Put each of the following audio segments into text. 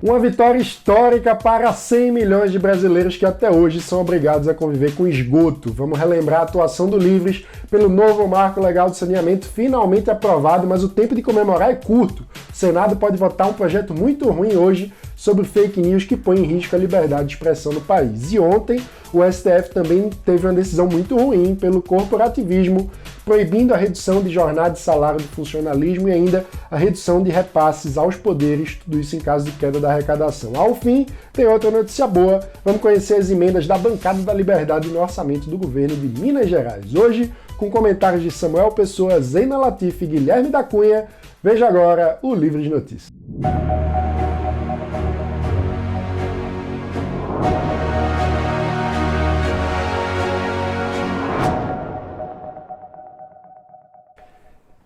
Uma vitória histórica para 100 milhões de brasileiros que até hoje são obrigados a conviver com esgoto. Vamos relembrar a atuação do Livres pelo novo Marco Legal de Saneamento finalmente aprovado, mas o tempo de comemorar é curto. O Senado pode votar um projeto muito ruim hoje sobre fake news que põe em risco a liberdade de expressão no país. E ontem o STF também teve uma decisão muito ruim pelo corporativismo, proibindo a redução de jornada de salário do funcionalismo e ainda a redução de repasses aos poderes, tudo isso em caso de queda da arrecadação. Ao fim, tem outra notícia boa, vamos conhecer as emendas da Bancada da Liberdade no orçamento do governo de Minas Gerais. Hoje, com comentários de Samuel Pessoa, Zeina Latif e Guilherme da Cunha, veja agora o Livre de Notícias.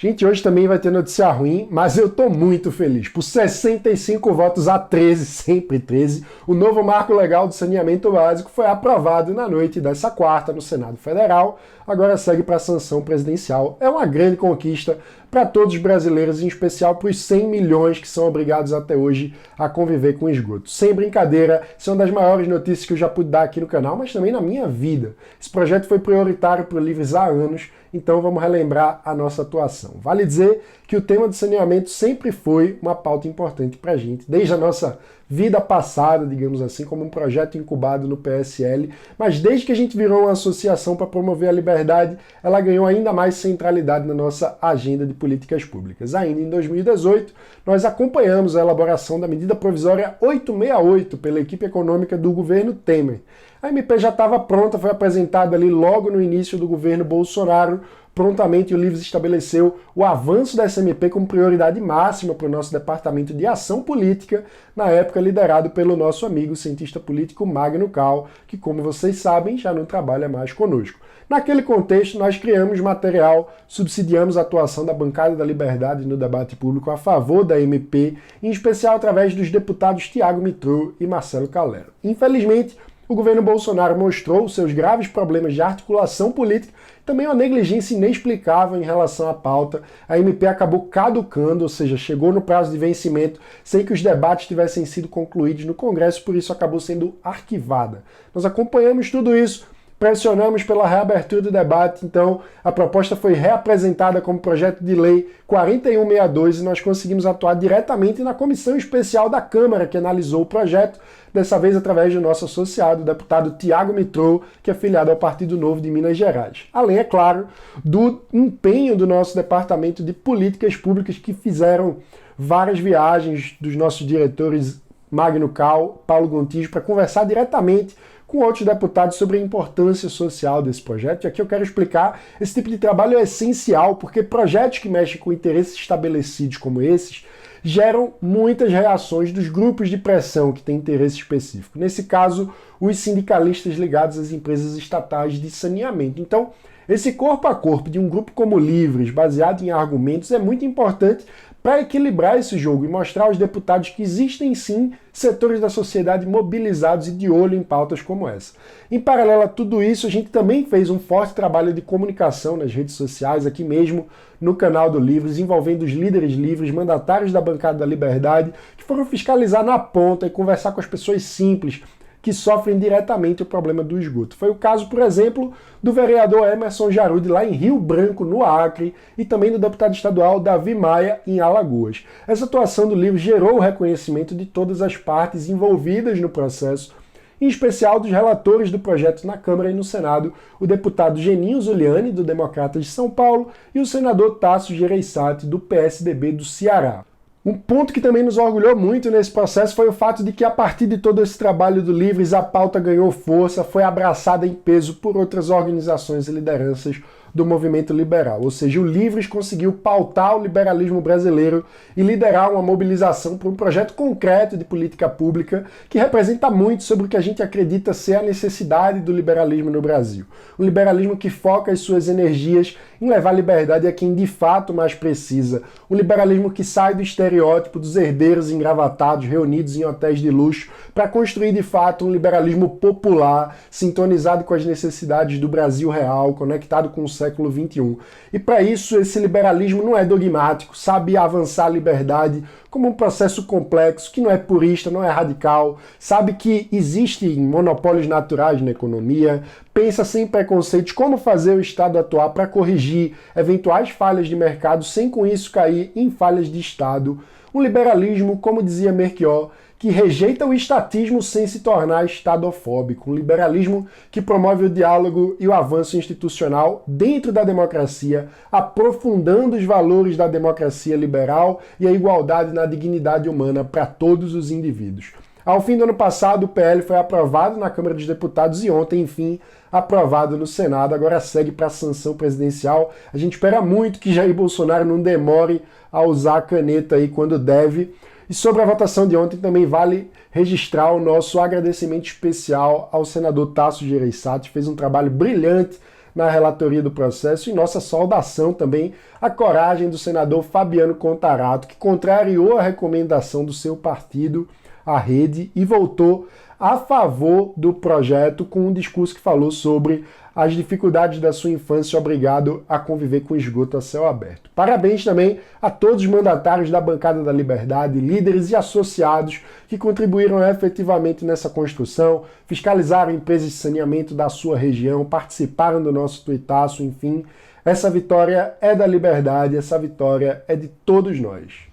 Gente, hoje também vai ter notícia ruim, mas eu tô muito feliz. Por 65 votos a 13, sempre 13, o novo Marco Legal do Saneamento Básico foi aprovado na noite dessa quarta no Senado Federal, agora segue para a sanção presidencial. É uma grande conquista para todos os brasileiros, em especial para os 100 milhões que são obrigados até hoje a conviver com esgoto. Sem brincadeira, isso é uma das maiores notícias que eu já pude dar aqui no canal, mas também na minha vida. Esse projeto foi prioritário para o Livres há anos, então vamos relembrar a nossa atuação. Vale dizer que o tema do saneamento sempre foi uma pauta importante para a gente, desde a nossa vida passada, digamos assim, como um projeto incubado no PSL, mas desde que a gente virou uma associação para promover a liberdade, ela ganhou ainda mais centralidade na nossa agenda de políticas públicas. Ainda em 2018, nós acompanhamos a elaboração da medida provisória 868 pela equipe econômica do governo Temer. A MP já estava pronta, foi apresentada ali logo no início do governo Bolsonaro. Prontamente o Livres estabeleceu o avanço dessa MP como prioridade máxima para o nosso Departamento de Ação Política, na época liderado pelo nosso amigo cientista político Magno Cal, que, como vocês sabem, já não trabalha mais conosco. Naquele contexto, nós criamos material, subsidiamos a atuação da Bancada da Liberdade no debate público a favor da MP, em especial através dos deputados Tiago Mitrô e Marcelo Calero. Infelizmente, o governo Bolsonaro mostrou seus graves problemas de articulação política e também uma negligência inexplicável em relação à pauta. A MP acabou caducando, ou seja, chegou no prazo de vencimento sem que os debates tivessem sido concluídos no Congresso, por isso acabou sendo arquivada. Nós acompanhamos tudo isso, pressionamos pela reabertura do debate, então a proposta foi reapresentada como projeto de lei 4162 e nós conseguimos atuar diretamente na comissão especial da Câmara que analisou o projeto, dessa vez através do nosso associado, o deputado Tiago Mitrô, que é filiado ao Partido Novo de Minas Gerais. Além, é claro, do empenho do nosso Departamento de Políticas Públicas, que fizeram várias viagens dos nossos diretores Magno Cal, Paulo Gontijo, para conversar diretamente com outros deputados sobre a importância social desse projeto. E aqui eu quero explicar, esse tipo de trabalho é essencial, porque projetos que mexem com interesses estabelecidos como esses geram muitas reações dos grupos de pressão que têm interesse específico. Nesse caso, os sindicalistas ligados às empresas estatais de saneamento. Então, esse corpo a corpo de um grupo como Livres, baseado em argumentos, é muito importante para equilibrar esse jogo e mostrar aos deputados que existem sim setores da sociedade mobilizados e de olho em pautas como essa. Em paralelo a tudo isso, a gente também fez um forte trabalho de comunicação nas redes sociais, aqui mesmo no canal do Livres, envolvendo os líderes livres, mandatários da Bancada da Liberdade, que foram fiscalizar na ponta e conversar com as pessoas simples, que sofrem diretamente o problema do esgoto. Foi o caso, por exemplo, do vereador Emerson Jarude, lá em Rio Branco, no Acre, e também do deputado estadual Davi Maia, em Alagoas. Essa atuação do Livre gerou o reconhecimento de todas as partes envolvidas no processo, em especial dos relatores do projeto na Câmara e no Senado, o deputado Geninho Zuliani, do Democratas de São Paulo, e o senador Tasso Gereissati, do PSDB do Ceará. Um ponto que também nos orgulhou muito nesse processo foi o fato de que, a partir de todo esse trabalho do Livres, a pauta ganhou força, foi abraçada em peso por outras organizações e lideranças do movimento liberal. Ou seja, o Livres conseguiu pautar o liberalismo brasileiro e liderar uma mobilização para um projeto concreto de política pública que representa muito sobre o que a gente acredita ser a necessidade do liberalismo no Brasil. Um liberalismo que foca as suas energias em levar liberdade a quem de fato mais precisa. Um liberalismo que sai do estereótipo dos herdeiros engravatados reunidos em hotéis de luxo para construir de fato um liberalismo popular, sintonizado com as necessidades do Brasil real, conectado com o século XXI. E para isso, esse liberalismo não é dogmático, sabe avançar a liberdade como um processo complexo, que não é purista, não é radical, sabe que existem monopólios naturais na economia, pensa sem preconceitos como fazer o Estado atuar para corrigir eventuais falhas de mercado sem com isso cair em falhas de Estado. Um liberalismo, como dizia Melchior, que rejeita o estatismo sem se tornar estadofóbico. Um liberalismo que promove o diálogo e o avanço institucional dentro da democracia, aprofundando os valores da democracia liberal e a igualdade na dignidade humana para todos os indivíduos. Ao fim do ano passado, o PL foi aprovado na Câmara dos Deputados e ontem, enfim, aprovado no Senado. Agora segue para a sanção presidencial. A gente espera muito que Jair Bolsonaro não demore a usar a caneta aí quando deve. E sobre a votação de ontem também vale registrar o nosso agradecimento especial ao senador Tasso Gereissati, fez um trabalho brilhante na relatoria do processo, e nossa saudação também à coragem do senador Fabiano Contarato, que contrariou a recomendação do seu partido, a Rede, e votou a favor do projeto com um discurso que falou sobre as dificuldades da sua infância obrigado a conviver com esgoto a céu aberto. Parabéns também a todos os mandatários da Bancada da Liberdade, líderes e associados que contribuíram efetivamente nessa construção, fiscalizaram empresas de saneamento da sua região, participaram do nosso tuitaço, enfim. Essa vitória é da liberdade, essa vitória é de todos nós.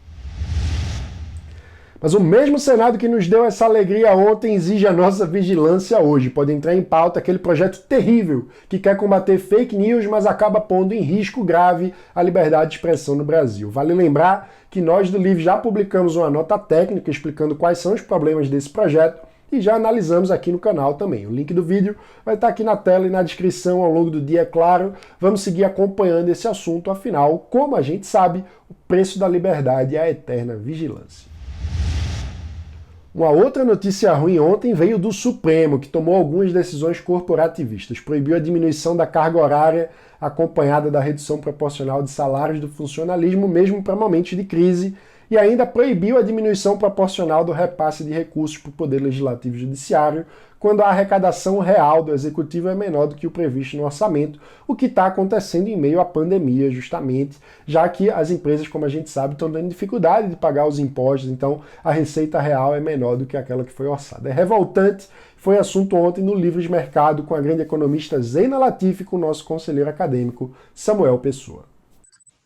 Mas o mesmo Senado que nos deu essa alegria ontem exige a nossa vigilância hoje. Pode entrar em pauta aquele projeto terrível que quer combater fake news, mas acaba pondo em risco grave a liberdade de expressão no Brasil. Vale lembrar que nós do Livre já publicamos uma nota técnica explicando quais são os problemas desse projeto e já analisamos aqui no canal também. O link do vídeo vai estar aqui na tela e na descrição ao longo do dia, é claro. Vamos seguir acompanhando esse assunto, afinal, como a gente sabe, o preço da liberdade é a eterna vigilância. Uma outra notícia ruim ontem veio do Supremo, que tomou algumas decisões corporativistas. Proibiu a diminuição da carga horária acompanhada da redução proporcional de salários do funcionalismo, mesmo para momentos de crise, e ainda proibiu a diminuição proporcional do repasse de recursos para o Poder Legislativo e Judiciário, quando a arrecadação real do Executivo é menor do que o previsto no orçamento, o que está acontecendo em meio à pandemia, justamente, já que as empresas, como a gente sabe, estão tendo dificuldade de pagar os impostos, então a receita real é menor do que aquela que foi orçada. É revoltante, foi assunto ontem no Livres Mercado com a grande economista Zeina Latifi e com o nosso conselheiro acadêmico Samuel Pessoa.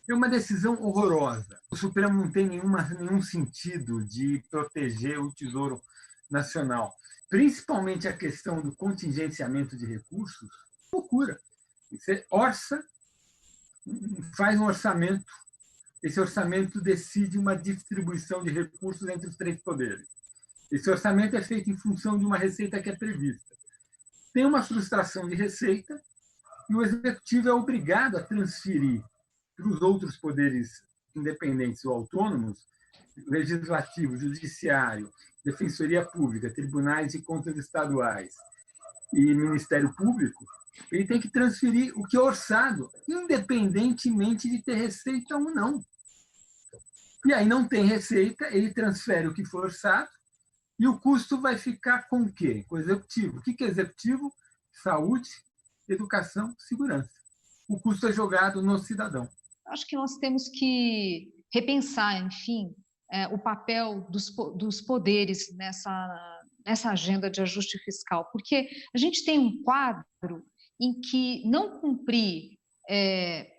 É uma decisão horrorosa. O Supremo não tem nenhum sentido de proteger o Tesouro Nacional. Principalmente a questão do contingenciamento de recursos, loucura. Você faz um orçamento, esse orçamento decide uma distribuição de recursos entre os três poderes. Esse orçamento é feito em função de uma receita que é prevista. Tem uma frustração de receita e o Executivo é obrigado a transferir para os outros poderes independentes ou autônomos, Legislativo, Judiciário, Defensoria Pública, Tribunais de Contas Estaduais e Ministério Público, ele tem que transferir o que é orçado, independentemente de ter receita ou não. E aí não tem receita, ele transfere o que for orçado e o custo vai ficar com o quê? Com o Executivo. O que é Executivo? Saúde, educação, segurança. O custo é jogado no cidadão. Acho que nós temos que repensar, enfim, o papel dos poderes nessa agenda de ajuste fiscal, porque a gente tem um quadro em que não cumprir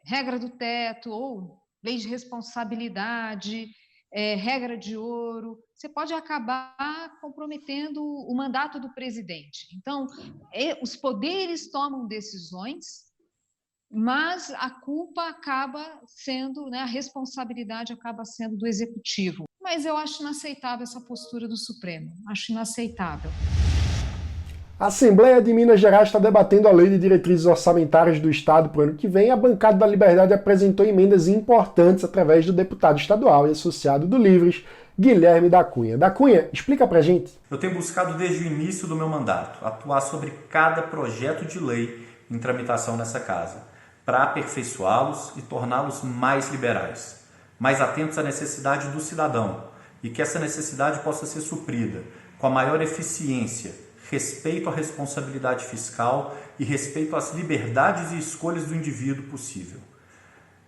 regra do teto ou lei de responsabilidade, regra de ouro, você pode acabar comprometendo o mandato do presidente. Então, os poderes tomam decisões, mas a culpa acaba sendo, a responsabilidade acaba sendo do Executivo. Mas eu acho inaceitável essa postura do Supremo, acho inaceitável. A Assembleia de Minas Gerais está debatendo a Lei de Diretrizes Orçamentárias do Estado para o ano que vem. A Bancada da Liberdade apresentou emendas importantes através do deputado estadual e associado do Livres, Guilherme da Cunha. Da Cunha, explica pra gente. Eu tenho buscado desde o início do meu mandato atuar sobre cada projeto de lei em tramitação nessa casa, para aperfeiçoá-los e torná-los mais liberais, mais atentos à necessidade do cidadão e que essa necessidade possa ser suprida com a maior eficiência, respeito à responsabilidade fiscal e respeito às liberdades e escolhas do indivíduo possível.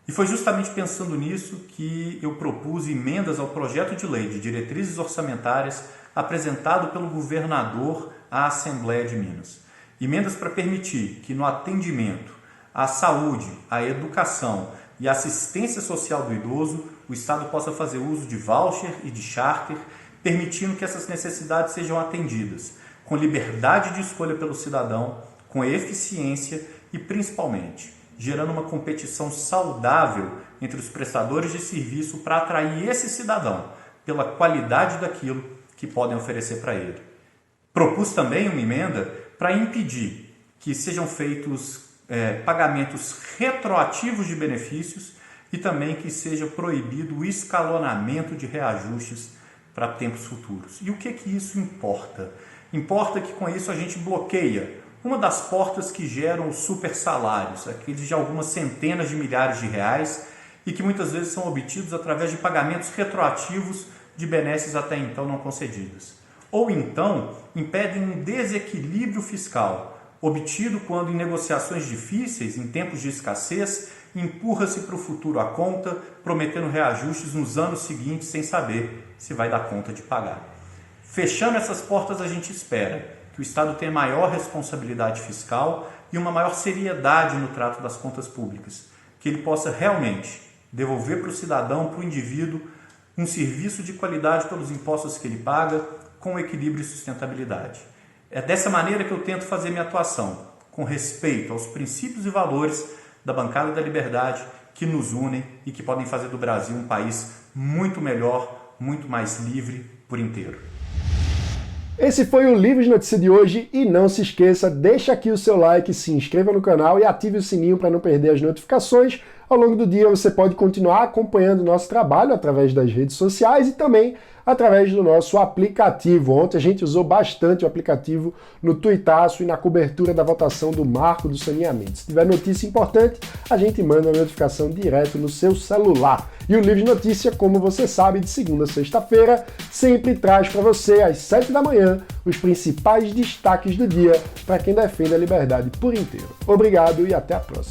E foi justamente pensando nisso que eu propus emendas ao projeto de lei de diretrizes orçamentárias apresentado pelo governador à Assembleia de Minas. Emendas para permitir que no atendimento à saúde, à educação e à assistência social do idoso, o Estado possa fazer uso de voucher e de charter, permitindo que essas necessidades sejam atendidas, com liberdade de escolha pelo cidadão, com eficiência e, principalmente, gerando uma competição saudável entre os prestadores de serviço para atrair esse cidadão pela qualidade daquilo que podem oferecer para ele. Propus também uma emenda para impedir que sejam feitos pagamentos retroativos de benefícios e também que seja proibido o escalonamento de reajustes para tempos futuros. E o que isso importa? Importa que com isso a gente bloqueia uma das portas que geram os super salários, aqueles de algumas centenas de milhares de reais e que muitas vezes são obtidos através de pagamentos retroativos de benesses até então não concedidos. Ou então impedem um desequilíbrio fiscal, obtido quando em negociações difíceis, em tempos de escassez, empurra-se para o futuro a conta, prometendo reajustes nos anos seguintes sem saber se vai dar conta de pagar. Fechando essas portas, a gente espera que o Estado tenha maior responsabilidade fiscal e uma maior seriedade no trato das contas públicas, que ele possa realmente devolver para o cidadão, para o indivíduo, um serviço de qualidade pelos impostos que ele paga, com equilíbrio e sustentabilidade. É dessa maneira que eu tento fazer minha atuação, com respeito aos princípios e valores da Bancada da Liberdade que nos unem e que podem fazer do Brasil um país muito melhor, muito mais livre por inteiro. Esse foi o Livros Notícia de hoje e não se esqueça, deixa aqui o seu like, se inscreva no canal e ative o sininho para não perder as notificações. Ao longo do dia você pode continuar acompanhando o nosso trabalho através das redes sociais e também através do nosso aplicativo. Ontem a gente usou bastante o aplicativo no tuitaço e na cobertura da votação do Marco do Saneamento. Se tiver notícia importante, a gente manda a notificação direto no seu celular. E o Livro de Notícia, como você sabe, de segunda a sexta-feira, sempre traz para você, às 7 da manhã, os principais destaques do dia para quem defende a liberdade por inteiro. Obrigado e até a próxima.